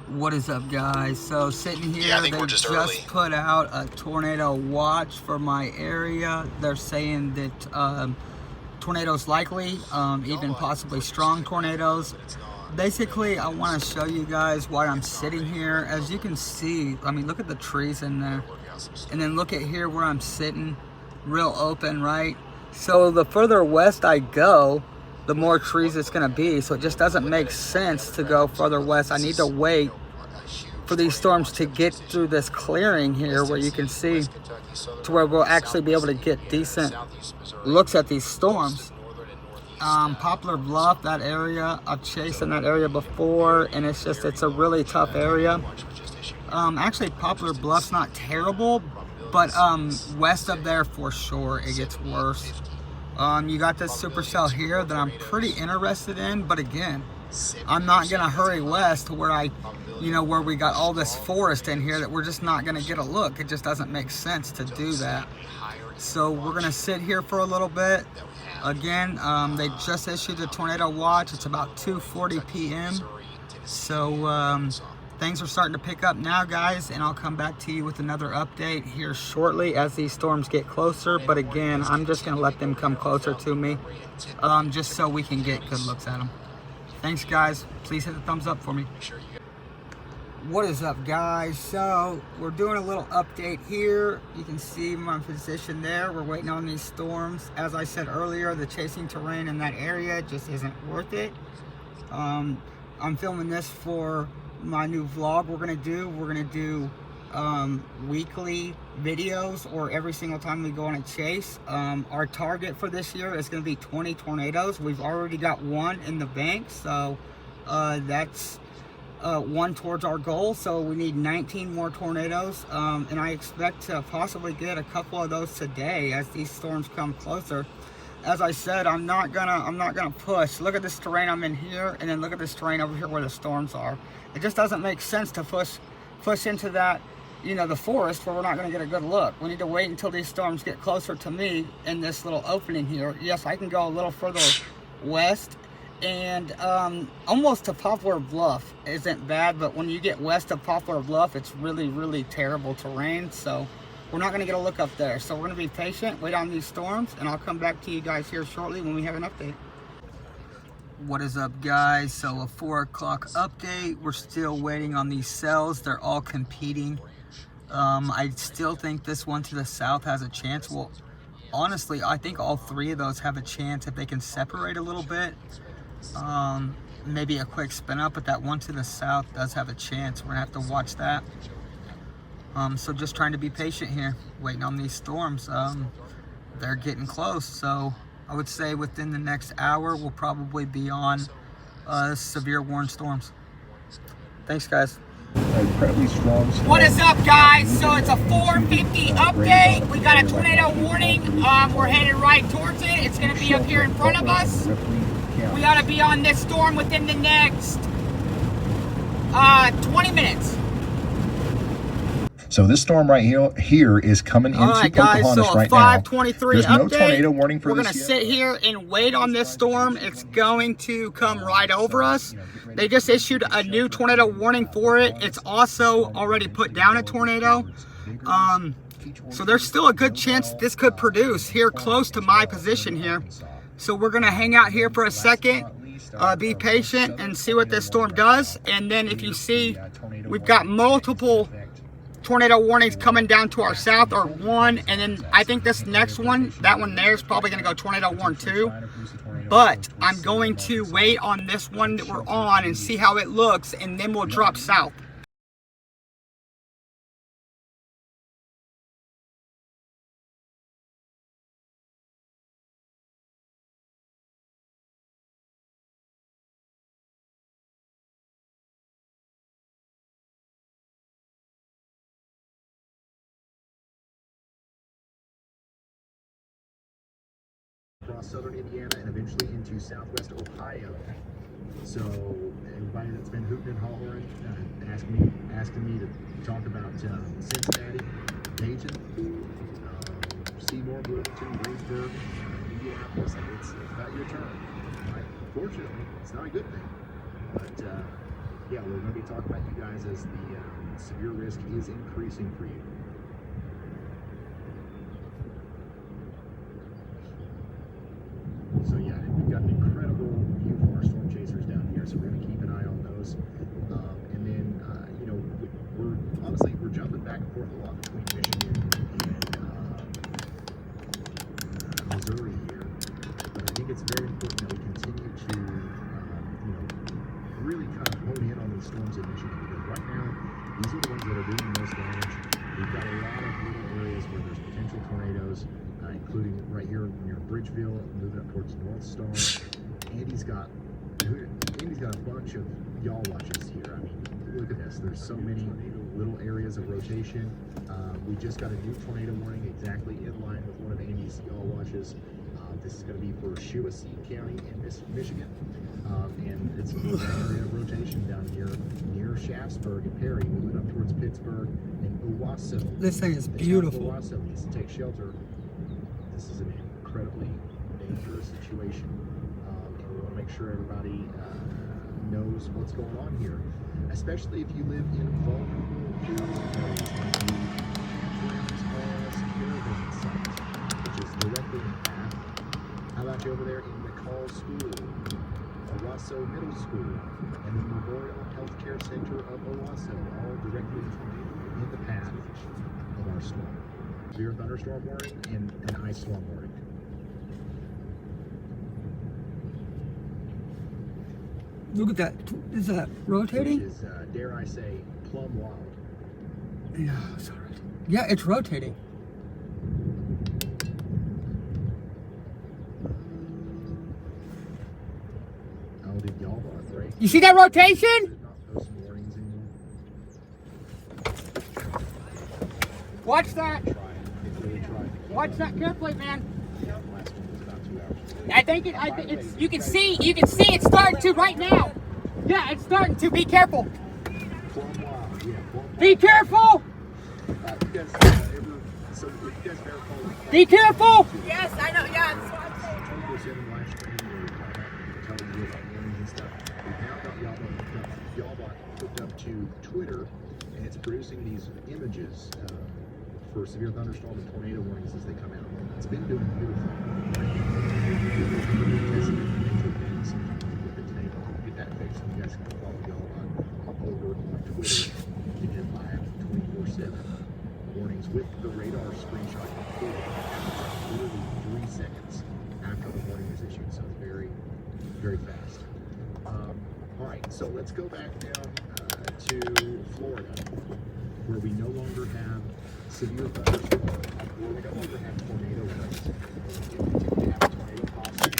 What is up, guys? So sitting here, Yeah, I think they we're just put out a tornado watch for my area. They're saying that tornadoes likely, even possibly strong tornadoes. Basically, I want to show you guys why I'm sitting here. As you can see, I mean, look at the trees in there. And then look at here where I'm sitting, real open, right? So the further west I go, the more trees it's going to be. So it just doesn't make sense to go further west. I need to wait for these storms to get through this clearing here where you can see to where we'll actually be able to get decent looks at these storms. Poplar Bluff, that area, I've chased in that area before, and it's a really tough area. Actually, Poplar Bluff's not terrible, but west of there for sure it gets worse. You got this supercell here that I'm pretty interested in, but again, I'm not gonna hurry west to where where we got all this forest in here that we're just not gonna get a look. It just doesn't make sense to do that. So we're gonna sit here for a little bit. Again, they just issued a tornado watch. It's about 2:40 p.m. So things are starting to pick up now, guys, and I'll come back to you with another update here shortly as these storms get closer. But again, I'm just gonna let them come closer to me, just so we can get good looks at them. Thanks, guys. Please hit the thumbs up for me. What is up, guys? So we're doing a little update here. You can see my position there. We're waiting on these storms. As I said earlier, the chasing terrain in that area just isn't worth it. I'm filming this for my new vlog we're gonna do weekly videos, or every single time we go on a chase. Our target for this year is going to be 20 tornadoes. We've already got one in the bank, so that's one towards our goal. So we need 19 more tornadoes, and I expect to possibly get a couple of those today as these storms come closer. As I said, I'm not gonna push. Look at this terrain I'm in here, and then look at this terrain over here where the storms are. It just doesn't make sense to push into that, the forest, where we're not going to get a good look. We need to wait until these storms get closer to me in this little opening here. Yes, I can go a little further west, and almost to Poplar Bluff isn't bad, but when you get west of Poplar Bluff, it's really, really terrible terrain. So we're not going to get a look up there. So we're going to be patient, wait on these storms, and I'll come back to you guys here shortly when we have an update. What is up, guys? So a 4 o'clock update. We're still waiting on these cells. They're all competing. I still think this one to the south has a chance. Well, honestly, I think all three of those have a chance if they can separate a little bit. Maybe a quick spin up, but that one to the south does have a chance. We're gonna have to watch that. So just trying to be patient here, waiting on these storms. They're getting close, so I would say within the next hour, we'll probably be on severe warned storms. Thanks, guys. Incredibly strong. What is up, guys? So it's a 4:50 update. We got a tornado warning. We're headed right towards it. It's going to be up here in front of us. We ought to be on this storm within the next 20 minutes. So this storm right here is coming into Pocahontas right now. 5:23 There's update. no tornado warning for We're this gonna yet. sit here and wait on this storm. It's going to come right over us. They just issued a new tornado warning for it. It's also already put down a tornado. So there's still a good chance this could produce here close to my position here. So we're gonna hang out here for a second, be patient, and see what this storm does. And then if you see, we've got multiple tornado warnings coming down to our south, or one, and then I think this next one, that one there, is probably going to go tornado warn 2. But I'm going to wait on this one that we're on and see how it looks, and then we'll drop south. Across southern Indiana and eventually into southwest Ohio. So everybody that's been hooting and hollering, asking me to talk about Cincinnati, Dayton, Seymour, Bloomington, Greensburg, Indianapolis. It's about your turn. Right? Fortunately, it's not a good thing, but yeah, we're going to be talking about you guys as the severe risk is increasing for you. So yeah, we've got an incredible view from our storm chasers down here, so we're going to keep an eye on those. And then, you know, we're jumping back and forth a lot between Michigan and Missouri here. But I think it's very important that we continue to, you know, really kind of hone in on these storms in Michigan, because right now, these are the ones that are doing the most damage. We've got a lot of little areas where there's potential tornadoes, including right here near Bridgeville, moving up towards North Star. Andy's got a bunch of yaw watches here. I mean, look at this. There's so many little areas of rotation. We just got a new tornado warning exactly in line with one of Andy's yaw watches. This is going to be for Shiawassee County in Michigan. And it's a little area of rotation down here near Shaftesburg and Perry, moving up towards Pittsburgh and Owasso. This thing is beautiful. Owasso needs to take shelter. This is an incredibly dangerous situation, and we want to make sure everybody knows what's going on here, especially if you live in vulnerable areas like the secure visit site, which is directly in the path. How about you over there in McCall School, Owasso Middle School, and the Memorial Healthcare Center of Owasso, all directly in the path of our storm. Severe thunderstorm warning and an ice storm warning. Look at that. Is that rotating? Which is, dare I say, plumb wild. Yeah, sorry. Yeah, it's rotating. Oh, did y'all want to break? You see that rotation? Should not post warnings anymore. Watch that. Try it. Really try it. Watch that carefully, man. Last one was about 2 hours. I think it's you can see it's starting to right now. Yeah, it's starting to. Be careful. Plumb wild. Yeah, plumb wild. Be careful. You guys so if you guys ever follow Be careful. Yes, I know. Yeah, that's what I'm saying. 24/7 live streaming where we come up and tell you about warnings and stuff. We've now got Y'allbot hooked up to Twitter, and it's producing these images for severe thunderstorm and tornado warnings as they come out. It's been doing beautiful. Get that fixed, and you guys can follow Y'allbot over on Twitter. You get live 24/7 warnings with the radar screenshot included. Literally 3 seconds after the warning is issued, so it's very, very fast. All right, so let's go back down to Florida, where we no longer have severe thunderstorm, where we no longer have tornado warnings. We continue to have a tornado posture.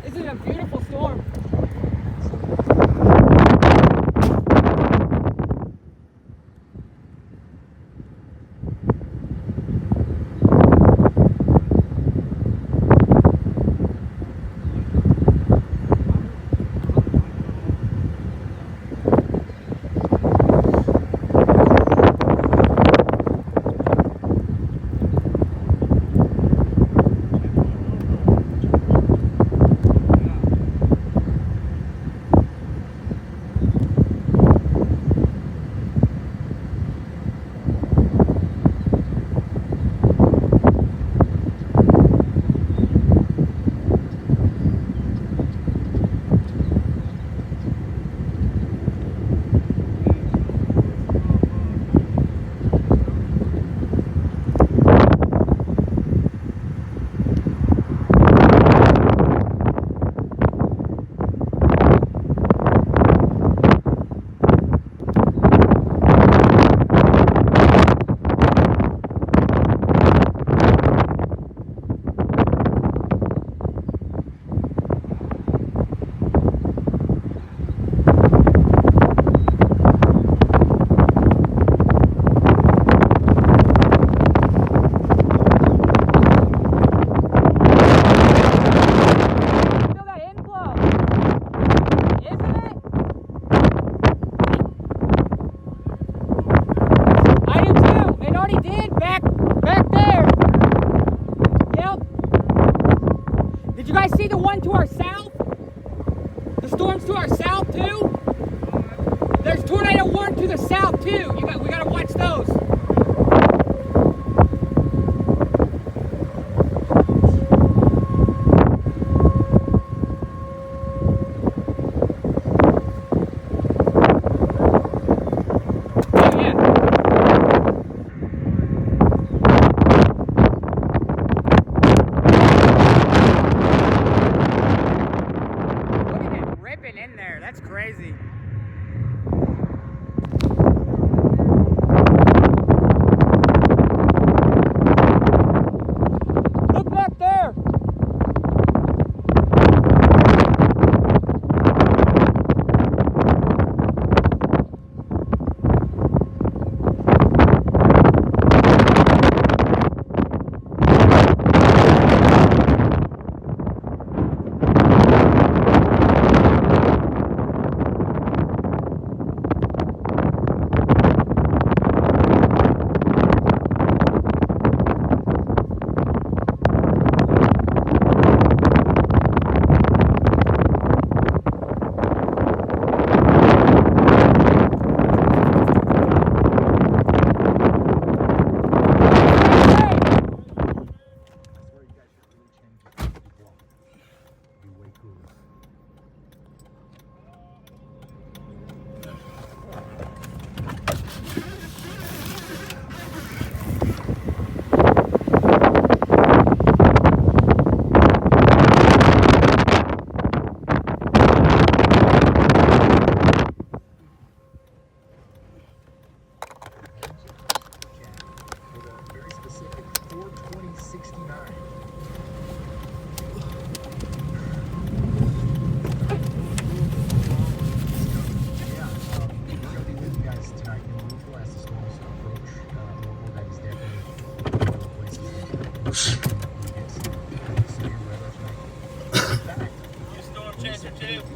This is a beautiful storm. see the one to our south? The storms to our south too? There's tornado warning to the south too. We gotta watch those. That's crazy. Look back there.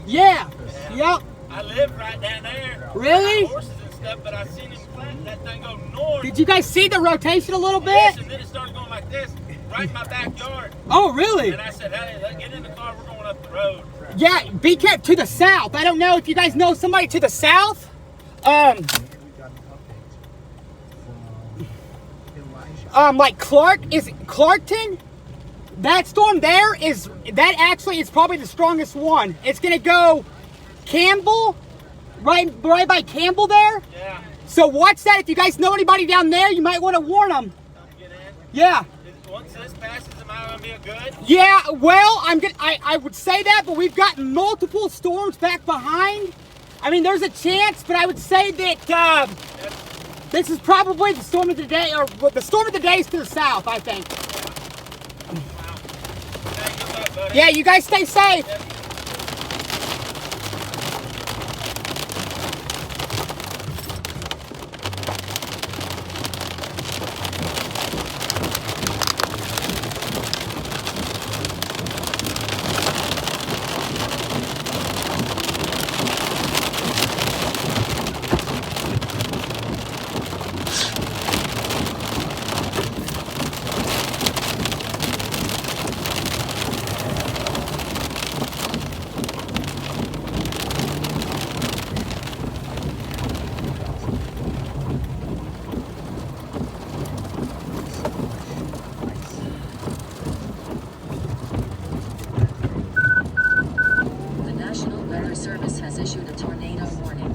Yeah. Yep. I live right down there. Really? Horses and stuff, but I seen him plant that thing go north. Did you guys see the rotation a little bit? Yes, and then it started going like this, right in my backyard. Oh, really? And I said, hey, get in the car, we're going up the road. Yeah, be careful to the south. I don't know if you guys know somebody to the south. Like Clarkton? That storm there that actually is probably the strongest one. It's gonna go Campbell, right by Campbell there. Yeah. So watch that. If you guys know anybody down there, you might want to warn them. Get in. Yeah. Once this passes, am I gonna be a good? Yeah. Well, I would say that, but we've got multiple storms back behind. I mean, there's a chance, but I would say that this is probably the storm of the day, or the storm of the day is to the south, I think. Yeah, you guys stay safe. Service has issued a tornado warning.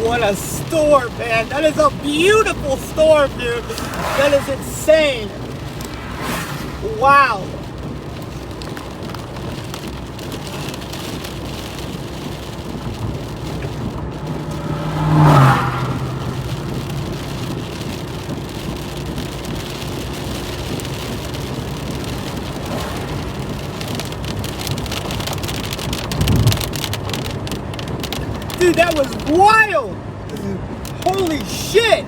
What a storm, man. That is a beautiful storm, dude. That is insane. Wow. Dude, that was wild. Holy shit.